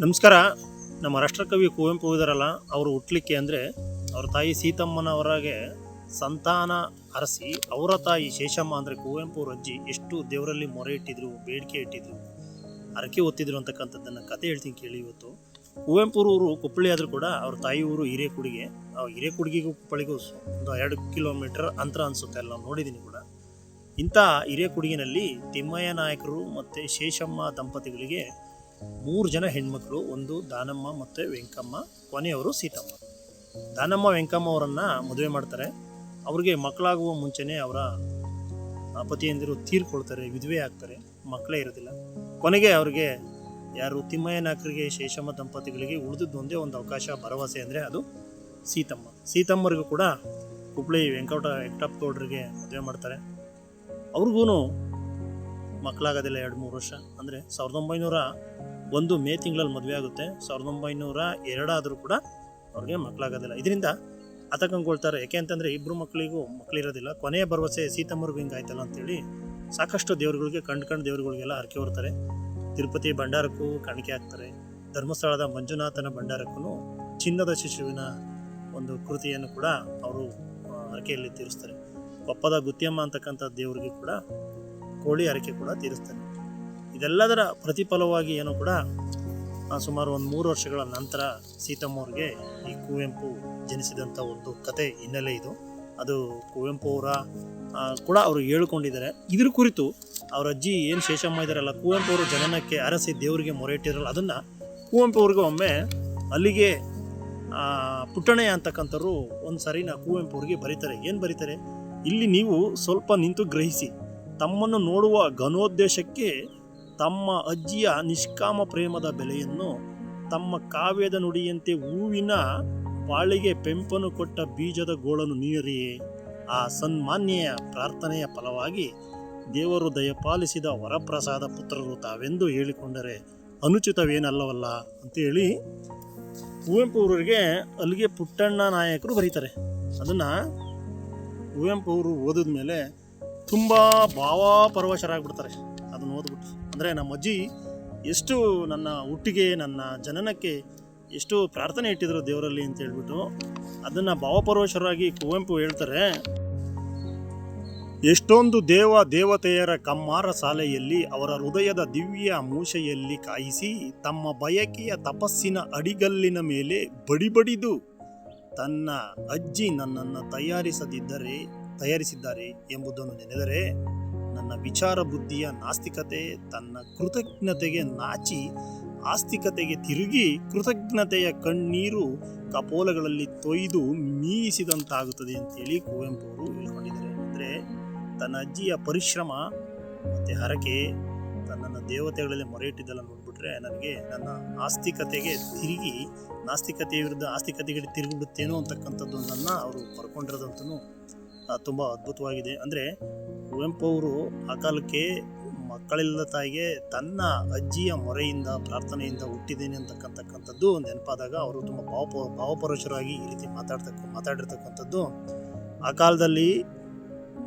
ನಮಸ್ಕಾರ. ನಮ್ಮ ರಾಷ್ಟ್ರಕವಿ ಕುವೆಂಪು ಇದಾರಲ್ಲ, ಅವರು ಹುಟ್ಟಲಿಕ್ಕೆ ಅಂದರೆ ಅವ್ರ ತಾಯಿ ಸೀತಮ್ಮನವರಾಗೆ ಸಂತಾನ ಅರಸಿ ಅವರ ತಾಯಿ ಶೇಷಮ್ಮ ಅಂದರೆ ಕುವೆಂಪು ಅವ್ರ ಅಜ್ಜಿ ಎಷ್ಟು ದೇವರಲ್ಲಿ ಮೊರೆ ಇಟ್ಟಿದ್ರು, ಬೇಡಿಕೆ ಇಟ್ಟಿದ್ರು, ಹರಕೆ ಹೊತ್ತಿದ್ರು ಅಂತಕ್ಕಂಥದ್ದನ್ನು ಕತೆ ಹೇಳ್ತೀನಿ ಕೇಳಿ. ಇವತ್ತು ಕುವೆಂಪುರವರು ಕೊಪ್ಪಳಿ ಆದರೂ ಕೂಡ ಅವ್ರ ತಾಯಿ ಊರು ಹಿರೇಕುಡಿಗೆ. ಹಿರೇಕುಡಿಗೆಗೂ ಕೊಪ್ಪಳಿಗೂ ಒಂದು 2 ಕಿಲೋಮೀಟರ್ ಅಂತರ ಅನಿಸುತ್ತೆ, ಅಲ್ಲಿ ನಾವು ನೋಡಿದ್ದೀನಿ ಕೂಡ. ಇಂಥ ಹಿರೇಕುಡಿಗಿನಲ್ಲಿ ತಿಮ್ಮಯ್ಯ ನಾಯಕರು ಮತ್ತು ಶೇಷಮ್ಮ ದಂಪತಿಗಳಿಗೆ 3 ಜನ ಹೆಣ್ಮಕ್ಳು. ಒಂದು ದಾನಮ್ಮ ಮತ್ತು ವೆಂಕಮ್ಮ, ಕೊನೆಯವರು ಸೀತಮ್ಮ. ದಾನಮ್ಮ ವೆಂಕಮ್ಮ ಅವರನ್ನು ಮದುವೆ ಮಾಡ್ತಾರೆ. ಅವ್ರಿಗೆ ಮಕ್ಕಳಾಗುವ ಮುಂಚೆನೇ ಅವರ ಪತಿಯಂದಿರು ತೀರ್ಕೊಳ್ತಾರೆ, ವಿಧವೆ ಆಗ್ತಾರೆ, ಮಕ್ಕಳೇ ಇರೋದಿಲ್ಲ. ಕೊನೆಗೆ ಅವ್ರಿಗೆ ಯಾರು ತಿಮ್ಮಯ್ಯ ನಾಯಕರಿಗೆ ಶೇಷಮ್ಮ ದಂಪತಿಗಳಿಗೆ ಉಳಿದಿದ್ದು ಒಂದೇ ಒಂದು ಅವಕಾಶ, ಭರವಸೆ ಅಂದರೆ ಅದು ಸೀತಮ್ಮ. ಸೀತಮ್ಮರಿಗೂ ಕೂಡ ಹುಬ್ಳಿ ವೆಂಕಟಪ್ಪಗೌಡರಿಗೆ ಮದುವೆ ಮಾಡ್ತಾರೆ. ಅವ್ರಿಗೂ ಮಕ್ಕಳಾಗೋದಿಲ್ಲ 2-3 ವರ್ಷ. ಅಂದರೆ 1901 ಮೇ ತಿಂಗಳಲ್ಲಿ ಮದುವೆ ಆಗುತ್ತೆ. 1902 ಆದರೂ ಕೂಡ ಅವ್ರಿಗೆ ಮಕ್ಕಳಾಗೋದಿಲ್ಲ. ಇದರಿಂದ ಆತಂಕಗೊಳ್ತಾರೆ. ಯಾಕೆ ಅಂತಂದರೆ ಇಬ್ಬರು ಮಕ್ಕಳಿಗೂ ಮಕ್ಕಳಿರೋದಿಲ್ಲ. ಕೊನೆಯ ಭರವಸೆ ಸೀತಮ್ಮರಿಗೂ ಹಿಂಗಾಯ್ತಲ್ಲ ಅಂತೇಳಿ ಸಾಕಷ್ಟು ದೇವರುಗಳಿಗೆ ಕಂಡು ದೇವರುಗಳಿಗೆಲ್ಲ ಹರಕೆ ಹೊರ್ತಾರೆ. ತಿರುಪತಿ ಭಂಡಾರಕ್ಕೂ ಕಾಣಿಕೆ ಹಾಕ್ತಾರೆ. ಧರ್ಮಸ್ಥಳದ ಮಂಜುನಾಥನ ಭಂಡಾರಕ್ಕೂ ಚಿನ್ನದ ಶಿಶುವಿನ ಒಂದು ಕೃತಿಯನ್ನು ಕೂಡ ಅವರು ಹರಕೆಯಲ್ಲಿ ತೀರಿಸ್ತಾರೆ. ಕೊಪ್ಪದ ಗುತ್ತಿಯಮ್ಮ ಅಂತಕ್ಕಂಥ ದೇವರಿಗೆ ಕೂಡ ಕೋಳಿ ಹರಕೆ ಕೂಡ ತೀರಿಸ್ತಾರೆ. ಇದೆಲ್ಲದರ ಪ್ರತಿಫಲವಾಗಿ ಏನೋ ಕೂಡ ಸುಮಾರು ಒಂದು 3 ವರ್ಷಗಳ ನಂತರ ಸೀತಮ್ಮವ್ರಿಗೆ ಈ ಕುವೆಂಪು ಜನಿಸಿದಂಥ ಒಂದು ಕತೆ ಹಿನ್ನೆಲೆ ಇದು. ಅದು ಕುವೆಂಪು ಅವರ ಕೂಡ ಅವರು ಹೇಳ್ಕೊಂಡಿದ್ದಾರೆ. ಇದ್ರ ಕುರಿತು ಅವ್ರ ಅಜ್ಜಿ ಏನು ಶೇಷಮ್ಮ ಇದ್ದಾರಲ್ಲ, ಕುವೆಂಪು ಅವರು ಜನನಕ್ಕೆ ಅರಸಿ ದೇವರಿಗೆ ಮೊರೆ ಇಟ್ಟಿರಲ್ಲ, ಅದನ್ನು ಕುವೆಂಪು ಅವ್ರಿಗೆ ಒಮ್ಮೆ ಅಲ್ಲಿಗೆ ಪುಟ್ಟಣಯ್ಯ ಅಂತಕ್ಕಂಥವ್ರು ಒಂದು ಸಾರಿನ ಕುವೆಂಪು ಅವ್ರಿಗೆ ಬರೀತಾರೆ. ಏನು ಬರೀತಾರೆ, ಇಲ್ಲಿ ನೀವು ಸ್ವಲ್ಪ ನಿಂತು ಗ್ರಹಿಸಿ, ತಮ್ಮನ್ನು ನೋಡುವ ಘನೋದ್ದೇಶಕ್ಕೆ ತಮ್ಮ ಅಜ್ಜಿಯ ನಿಷ್ಕಾಮ ಪ್ರೇಮದ ಬೆಲೆಯನ್ನು ತಮ್ಮ ಕಾವ್ಯದ ನುಡಿಯಂತೆ ಹೂವಿನ ಬಾಳಿಗೆ ಪೆಂಪನು ಕೊಟ್ಟ ಬೀಜದ ಗೋಳನ್ನು ನೀರಿಯೇ. ಆ ಸನ್ಮಾನ್ಯೆಯ ಪ್ರಾರ್ಥನೆಯ ಫಲವಾಗಿ ದೇವರು ದಯಪಾಲಿಸಿದ ವರಪ್ರಸಾದ ಪುತ್ರರು ತಾವೆಂದು ಹೇಳಿಕೊಂಡರೆ ಅನುಚಿತವೇನಲ್ಲವಲ್ಲ ಅಂತೇಳಿ ಕುವೆಂಪು ಅವರಿಗೆ ಅಲ್ಲಿಗೆ ಪುಟ್ಟಣ್ಣ ನಾಯಕರು ಬರೀತಾರೆ. ಅದನ್ನು ಕುವೆಂಪು ಅವರು ಓದಿದ ಮೇಲೆ ತುಂಬ ಭಾವಪರವಶರಾಗ್ಬಿಡ್ತಾರೆ ಅದನ್ನು ಓದ್ಬಿಟ್ಟು. ಅಂದರೆ ನಮ್ಮ ಅಜ್ಜಿ ಎಷ್ಟು ನನ್ನ ಹುಟ್ಟಿಗೆ, ನನ್ನ ಜನನಕ್ಕೆ ಎಷ್ಟು ಪ್ರಾರ್ಥನೆ ಇಟ್ಟಿದ್ರು ದೇವರಲ್ಲಿ ಅಂತ ಹೇಳ್ಬಿಟ್ಟು ಅದನ್ನು ಭಾವಪರವಶರಾಗಿ ಕುವೆಂಪು ಹೇಳ್ತಾರೆ. ಎಷ್ಟೊಂದು ದೇವತೆಯರ ಕಮ್ಮಾರ ಸಾಲೆಯಲ್ಲಿ ಅವರ ಹೃದಯದ ದಿವ್ಯ ಮೂಷೆಯಲ್ಲಿ ಕಾಯಿಸಿ ತಮ್ಮ ಬಯಕೆಯ ತಪಸ್ಸಿನ ಅಡಿಗಲ್ಲಿನ ಮೇಲೆ ಬಡಿಬಡಿದು ತನ್ನ ಅಜ್ಜಿ ನನ್ನನ್ನು ತಯಾರಿಸಿದ್ದಾರೆ ಎಂಬುದನ್ನು ನೆನೆದರೆ ನನ್ನ ವಿಚಾರ ಬುದ್ಧಿಯ ನಾಸ್ತಿಕತೆ ತನ್ನ ಕೃತಜ್ಞತೆಗೆ ನಾಚಿ ಆಸ್ತಿಕತೆಗೆ ತಿರುಗಿ ಕೃತಜ್ಞತೆಯ ಕಣ್ಣೀರು ಕಪೋಲಗಳಲ್ಲಿ ತೊಯ್ದು ಮೀಯಿಸಿದಂತಾಗುತ್ತದೆ ಅಂತೇಳಿ ಕುವೆಂಪು ಅವರು ಹೇಳ್ಕೊಂಡಿದ್ದಾರೆ. ಅಂದರೆ ತನ್ನ ಅಜ್ಜಿಯ ಪರಿಶ್ರಮ ಮತ್ತು ಹರಕೆ ತನ್ನನ್ನು ದೇವತೆಗಳಲ್ಲಿ ಮೊರೆ ಇಟ್ಟಿದ್ದೆಲ್ಲ ನೋಡ್ಬಿಟ್ರೆ ನನಗೆ ನನ್ನ ಆಸ್ತಿಕತೆಗೆ ತಿರುಗಿ ನಾಸ್ತಿಕತೆಯ ವಿರುದ್ಧ ಆಸ್ತಿಕತೆಗೆ ತಿರುಗಿಬಿಡುತ್ತೇನೋ ಅಂತಕ್ಕಂಥದ್ದೊಂದನ್ನು ಅವರು ಬರ್ಕೊಂಡಿರೋದಂತೂ ತುಂಬ ಅದ್ಭುತವಾಗಿದೆ. ಅಂದರೆ ಕುವೆಂಪು ಅವರು ಆ ಕಾಲಕ್ಕೆ ಮಕ್ಕಳಿಲ್ಲದ ತಾಯಿಗೆ ತನ್ನ ಅಜ್ಜಿಯ ಮೊರೆಯಿಂದ ಪ್ರಾರ್ಥನೆಯಿಂದ ಹುಟ್ಟಿದ್ದೇನೆ ಅಂತಕ್ಕಂಥದ್ದು ನೆನಪಾದಾಗ ಅವರು ತುಂಬ ಭಾವಪರವಶರಾಗಿ ಈ ರೀತಿ ಮಾತಾಡಿರ್ತಕ್ಕಂಥದ್ದು. ಆ ಕಾಲದಲ್ಲಿ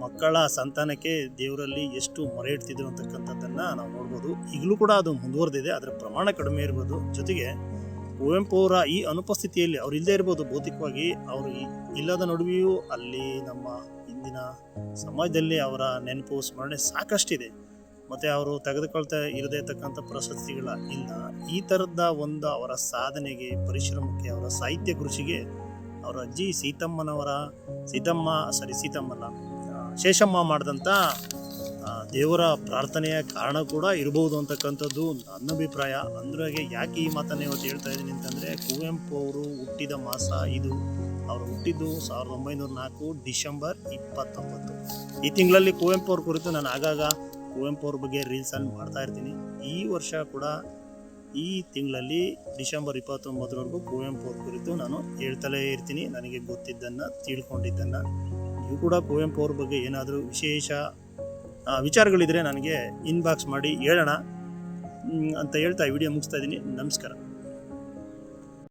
ಮಕ್ಕಳ ಸಂತಾನಕ್ಕೆ ದೇವರಲ್ಲಿ ಎಷ್ಟು ಮೊರೆ ಇಡ್ತಿದ್ರು ಅಂತಕ್ಕಂಥದ್ದನ್ನು ನಾವು ನೋಡ್ಬೋದು. ಈಗಲೂ ಕೂಡ ಅದು ಮುಂದುವರೆದಿದೆ, ಅದರ ಪ್ರಮಾಣ ಕಡಿಮೆ ಇರ್ಬೋದು. ಜೊತೆಗೆ ಕುವೆಂಪು ಅವರ ಈ ಅನುಪಸ್ಥಿತಿಯಲ್ಲಿ ಅವ್ರು ಇಲ್ಲದೆ ಇರ್ಬೋದು ಭೌತಿಕವಾಗಿ, ಅವರು ಇಲ್ಲದ ನಡುವೆಯೂ ಅಲ್ಲಿ ನಮ್ಮ ಇಂದಿನ ಸಮಾಜದಲ್ಲಿ ಅವರ ನೆನಪು ಸ್ಮರಣೆ ಸಾಕಷ್ಟಿದೆ. ಮತ್ತು ಅವರು ತೆಗೆದುಕೊಳ್ತಾ ಇರದೇ ಇರತಕ್ಕಂಥ ಪ್ರಶಸ್ತಿಗಳ ಇಲ್ಲ. ಈ ಥರದ ಒಂದು ಅವರ ಸಾಧನೆಗೆ, ಪರಿಶ್ರಮಕ್ಕೆ, ಅವರ ಸಾಹಿತ್ಯ ಕೃಷಿಗೆ ಅವರ ಅಜ್ಜಿ ಶೇಷಮ್ಮ ಮಾಡಿದಂಥ ದೇವರ ಪ್ರಾರ್ಥನೆಯ ಕಾರಣ ಕೂಡ ಇರಬಹುದು ಅಂತಕ್ಕಂಥದ್ದು ನನ್ನ ಅಭಿಪ್ರಾಯ. ಅಂದ್ರಾಗೆ ಯಾಕೆ ಈ ಮಾತನ್ನು ಇವತ್ತು ಹೇಳ್ತಾ ಇದ್ದೀನಿ ಅಂತಂದರೆ, ಕುವೆಂಪು ಅವರು ಹುಟ್ಟಿದ ಮಾಸ ಇದು. ಅವರು ಹುಟ್ಟಿದ್ದು 1904 ಡಿಸೆಂಬರ್ 29. ಈ ತಿಂಗಳಲ್ಲಿ ಕುವೆಂಪು ಅವ್ರ ಕುರಿತು ನಾನು ಆಗಾಗ ಕುವೆಂಪು ಅವ್ರ ಬಗ್ಗೆ ರೀಲ್ಸನ್ನು ಮಾಡ್ತಾ ಇರ್ತೀನಿ. ಈ ವರ್ಷ ಕೂಡ ಈ ತಿಂಗಳಲ್ಲಿ ಡಿಸೆಂಬರ್ 29ರವರೆಗೂ ಕುವೆಂಪು ಅವ್ರ ಕುರಿತು ನಾನು ಹೇಳ್ತಲೇ ಇರ್ತೀನಿ, ನನಗೆ ಗೊತ್ತಿದ್ದನ್ನು ತಿಳ್ಕೊಂಡಿದ್ದನ್ನು. ನೀವು ಕೂಡ ಕುವೆಂಪು ಅವ್ರ ಬಗ್ಗೆ ಏನಾದರೂ ವಿಶೇಷ ವಿಚಾರಗಳಿದ್ರೆ ನನಗೆ ಇನ್ಬಾಕ್ಸ್ ಮಾಡಿ ಹೇಳೋಣ ಅಂತ ಹೇಳ್ತಾ ವಿಡಿಯೋ ಮುಗಿಸ್ತಾ ಇದ್ದೀನಿ. ನಮಸ್ಕಾರ.